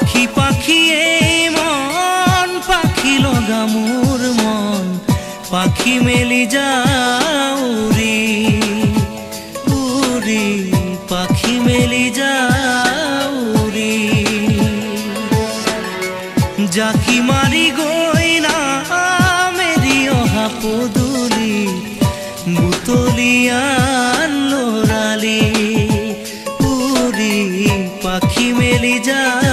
পাখি পাখি এই মন পাখি লগা মোৰ মন পাখি মেলি যাও উৰি উৰি পাখি মেলি যাও উৰি জাকি মাৰি গৈ না মেৰি অহা পদূলি বুটলিয়ান লৰালি উৰি পাখি মেলি যাও